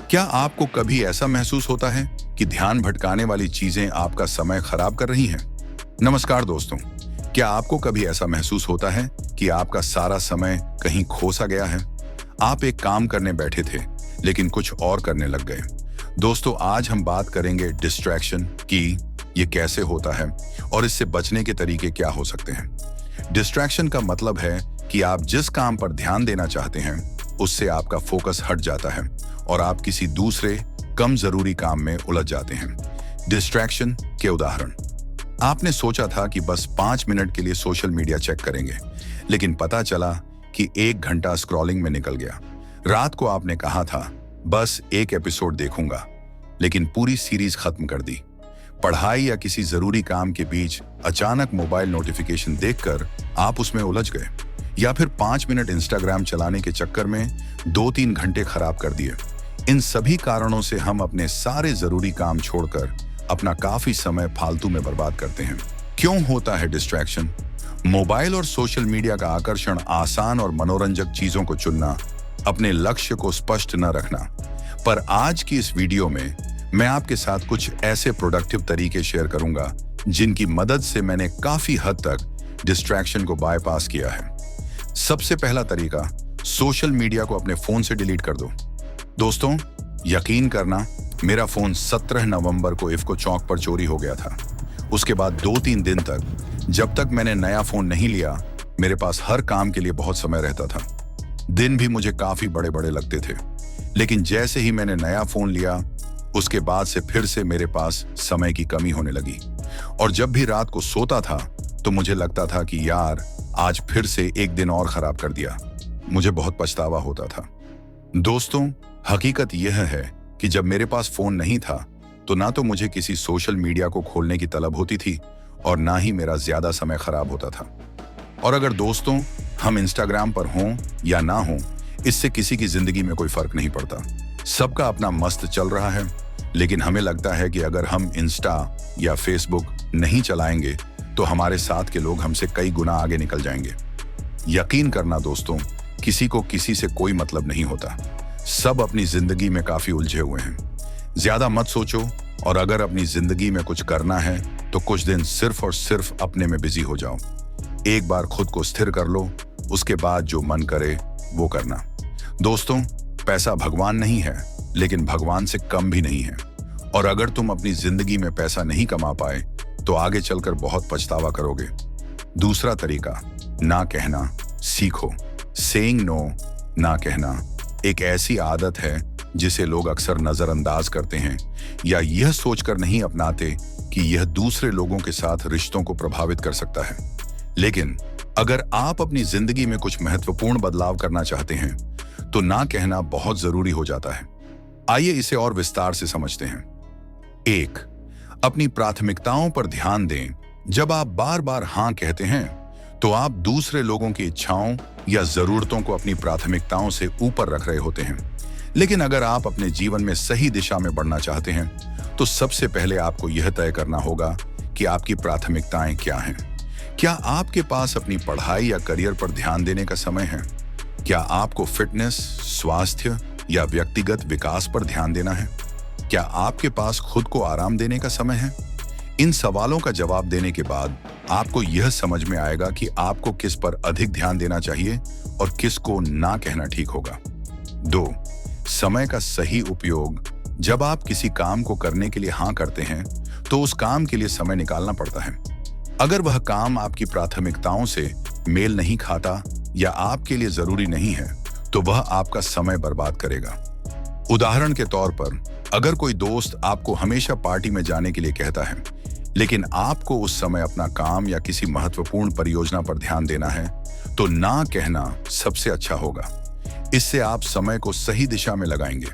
क्या आपको कभी ऐसा महसूस होता है कि ध्यान भटकाने वाली चीजें आपका समय खराब कर रही हैं? नमस्कार दोस्तों, क्या आपको कभी ऐसा महसूस होता है कि आपका सारा समय कहीं खोसा गया है? आप एक काम करने बैठे थे, लेकिन कुछ और करने लग गए। दोस्तों, आज हम बात करेंगे डिस्ट्रैक्शन की, ये कैसे होता है और इससे बचने के तरीके क्या हो सकते हैं। डिस्ट्रैक्शन का मतलब है कि आप जिस काम पर ध्यान देना चाहते हैं, उससे आपका फोकस हट जाता है और आप किसी दूसरे कम जरूरी काम में उलझ जाते हैं। डिस्ट्रैक्शन के उदाहरण: आपने सोचा था कि बस 5 मिनट के लिए सोशल मीडिया चेक करेंगे, लेकिन पता चला कि 1 घंटा स्क्रॉलिंग में निकल गया। रात को आपने कहा था बस एक एपिसोड देखूंगा, लेकिन पूरी सीरीज खत्म कर दी। पढ़ाई या किसी जरूरी काम के बीच अचानक मोबाइल नोटिफिकेशन देखकर आप उसमें उलझ गए, या फिर 5 मिनट इंस्टाग्राम चलाने के चक्कर में 2-3 घंटे खराब कर दिए। इन सभी कारणों से हम अपने सारे जरूरी काम छोड़कर अपना काफी समय फालतू में बर्बाद करते हैं। क्यों होता है डिस्ट्रैक्शन? मोबाइल और सोशल मीडिया का आकर्षण, आसान और मनोरंजक चीजों को चुनना, अपने लक्ष्य को स्पष्ट न रखना। पर आज की इस वीडियो में मैं आपके साथ कुछ ऐसे प्रोडक्टिव तरीके शेयर करूंगा जिनकी मदद से मैंने काफी हद तक डिस्ट्रैक्शन को बायपास किया है। सबसे पहला तरीका, सोशल मीडिया को अपने फोन से डिलीट कर दो। दोस्तों, यकीन करना, मेरा फोन 17 नवंबर को इफ्को चौक पर चोरी हो गया था। उसके बाद 2-3 दिन तक, जब तक मैंने नया फोन नहीं लिया, मेरे पास हर काम के लिए बहुत समय रहता था। दिन भी मुझे काफी बड़े बड़े लगते थे, लेकिन जैसे ही मैंने नया फोन लिया, उसके बाद से फिर से मेरे पास समय की कमी होने लगी। और जब भी रात को सोता था तो मुझे लगता था कि यार, आज फिर से एक दिन और खराब कर दिया। मुझे बहुत पछतावा होता था। दोस्तों, हकीकत यह है कि जब मेरे पास फोन नहीं था तो ना तो मुझे किसी सोशल मीडिया को खोलने की तलब होती थी और ना ही मेरा ज्यादा समय खराब होता था। और अगर दोस्तों, हम इंस्टाग्राम पर हों या ना हों, इससे किसी की जिंदगी में कोई फर्क नहीं पड़ता। सबका अपना मस्त चल रहा है, लेकिन हमें लगता है कि अगर हम इंस्टा या फेसबुक नहीं चलाएंगे तो हमारे साथ के लोग हमसे कई गुना आगे निकल जाएंगे। यकीन करना दोस्तों, किसी को किसी से कोई मतलब नहीं होता। सब अपनी जिंदगी में काफी उलझे हुए हैं। ज्यादा मत सोचो, और अगर अपनी जिंदगी में कुछ करना है तो कुछ दिन सिर्फ और सिर्फ अपने में बिजी हो जाओ। एक बार खुद को स्थिर कर लो, उसके बाद जो मन करे वो करना। दोस्तों, पैसा भगवान नहीं है, लेकिन भगवान से कम भी नहीं है। और अगर तुम अपनी जिंदगी में पैसा नहीं कमा पाए तो आगे चलकर बहुत पछतावा करोगे। दूसरा तरीका, ना कहना सीखो। सेइंग नो, ना कहना, एक ऐसी आदत है जिसे लोग अक्सर नजरअंदाज करते हैं या यह सोचकर नहीं अपनाते कि यह दूसरे लोगों के साथ रिश्तों को प्रभावित कर सकता है। लेकिन अगर आप अपनी जिंदगी में कुछ महत्वपूर्ण बदलाव करना चाहते हैं तो ना कहना बहुत जरूरी हो जाता है। आइए इसे और विस्तार से समझते हैं। 1. अपनी प्राथमिकताओं पर ध्यान दें। जब आप बार बार हाँ कहते हैं तो आप दूसरे लोगों की इच्छाओं या जरूरतों को अपनी प्राथमिकताओं से ऊपर रख रहे होते हैं। लेकिन अगर आप अपने जीवन में सही दिशा में बढ़ना चाहते हैं तो सबसे पहले आपको यह तय करना होगा कि आपकी प्राथमिकताएं क्या हैं। क्या आपके पास अपनी पढ़ाई या करियर पर ध्यान देने का समय है? क्या आपको फिटनेस, स्वास्थ्य या व्यक्तिगत विकास पर ध्यान देना है? क्या आपके पास खुद को आराम देने का समय है? इन सवालों का जवाब देने के बाद आपको यह समझ में आएगा कि आपको किस पर अधिक ध्यान देना चाहिए और किस को ना कहना ठीक होगा। 2. समय का सही उपयोग। जब आप किसी काम को करने के लिए हाँ करते हैं तो उस काम के लिए समय निकालना पड़ता है। अगर वह काम आपकी प्राथमिकताओं से मेल नहीं खाता या आपके लिए जरूरी नहीं है तो वह आपका समय बर्बाद करेगा। उदाहरण के तौर पर, अगर कोई दोस्त आपको हमेशा पार्टी में जाने के लिए कहता है, लेकिन आपको उस समय अपना काम या किसी महत्वपूर्ण परियोजना पर ध्यान देना है, तो ना कहना सबसे अच्छा होगा। इससे आप समय को सही दिशा में लगाएंगे।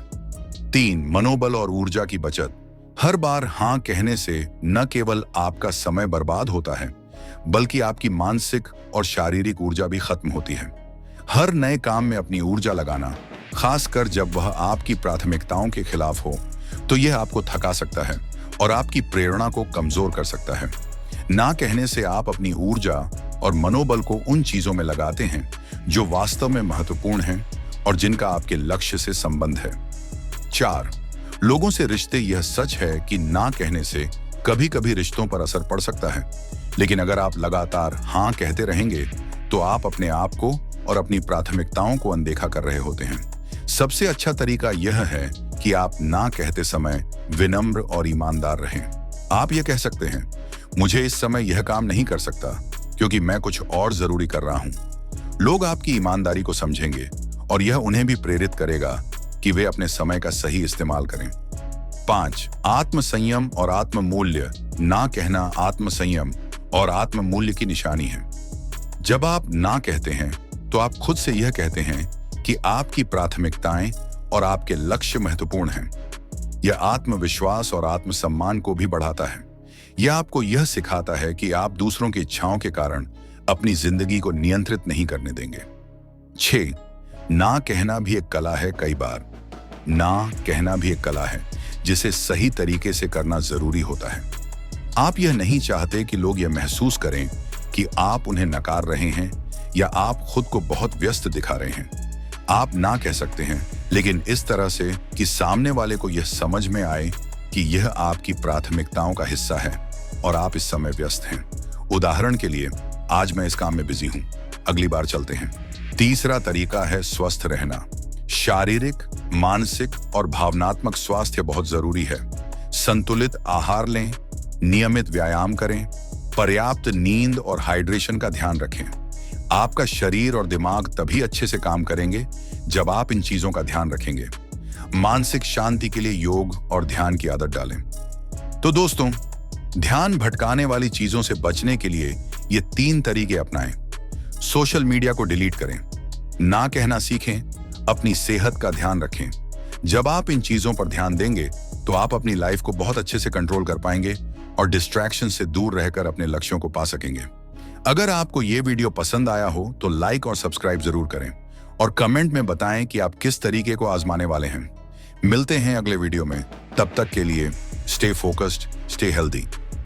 3. मनोबल और ऊर्जा की बचत। हर बार हाँ कहने से न केवल आपका समय बर्बाद होता है, बल्कि आपकी मानसिक और शारीरिक ऊर्जा भी खत्म होती है। हर नए काम में अपनी ऊर्जा लगाना, खासकर जब वह आपकी प्राथमिकताओं के खिलाफ हो, तो यह आपको थका सकता है और आपकी प्रेरणा को कमजोर कर सकता है। ना कहने से आप अपनी ऊर्जा और मनोबल को उन चीजों में लगाते हैं जो वास्तव में महत्वपूर्ण हैं और जिनका आपके लक्ष्य से संबंध है। 4. लोगों से रिश्ते। यह सच है कि ना कहने से कभी कभी रिश्तों पर असर पड़ सकता है, लेकिन अगर आप लगातार हाँ कहते रहेंगे तो आप अपने आप को और अपनी प्राथमिकताओं को अनदेखा कर रहे होते हैं। सबसे अच्छा तरीका यह है कि आप ना कहते समय विनम्र और ईमानदार रहें। आप यह कह सकते हैं, मुझे इस समय यह काम नहीं कर सकता क्योंकि मैं कुछ और जरूरी कर रहा हूं। लोग आपकी ईमानदारी को समझेंगे और यह उन्हें भी प्रेरित करेगा कि वे अपने समय का सही इस्तेमाल करें। 5. आत्मसंयम और आत्ममूल्य। ना कहना आत्मसंयम और आत्ममूल्य की निशानी है। जब आप ना कहते हैं तो आप खुद से यह कहते हैं कि आपकी प्राथमिकताएं और आपके लक्ष्य महत्वपूर्ण हैं। यह आत्मविश्वास और आत्मसम्मान को भी बढ़ाता है। यह आपको यह सिखाता है कि आप दूसरों की इच्छाओं के कारण अपनी जिंदगी को नियंत्रित नहीं करने देंगे। 6. ना कहना भी एक कला है। कई बार ना कहना भी एक कला है जिसे सही तरीके से करना जरूरी होता है। आप यह नहीं चाहते कि लोग यह महसूस करें कि आप उन्हें नकार रहे हैं या आप खुद को बहुत व्यस्त दिखा रहे हैं। आप ना कह सकते हैं, लेकिन इस तरह से कि सामने वाले को यह समझ में आए कि यह आपकी प्राथमिकताओं का हिस्सा है और आप इस समय व्यस्त हैं। उदाहरण के लिए, आज मैं इस काम में बिजी हूं, अगली बार चलते हैं। तीसरा तरीका है स्वस्थ रहना। शारीरिक, मानसिक और भावनात्मक स्वास्थ्य बहुत जरूरी है। संतुलित आहार लें, नियमित व्यायाम करें, पर्याप्त नींद और हाइड्रेशन का ध्यान रखें। आपका शरीर और दिमाग तभी अच्छे से काम करेंगे जब आप इन चीजों का ध्यान रखेंगे। मानसिक शांति के लिए योग और ध्यान की आदत डालें। तो दोस्तों, ध्यान भटकाने वाली चीजों से बचने के लिए ये 3 तरीके अपनाएं। सोशल मीडिया को डिलीट करें, ना कहना सीखें, अपनी सेहत का ध्यान रखें। जब आप इन चीजों पर ध्यान देंगे तो आप अपनी लाइफ को बहुत अच्छे से कंट्रोल कर पाएंगे और डिस्ट्रैक्शन से दूर रहकर अपने लक्ष्यों को पा सकेंगे। अगर आपको ये वीडियो पसंद आया हो तो लाइक और सब्सक्राइब जरूर करें और कमेंट में बताएं कि आप किस तरीके को आजमाने वाले हैं। मिलते हैं अगले वीडियो में, तब तक के लिए स्टे फोकस्ड, स्टे हेल्दी।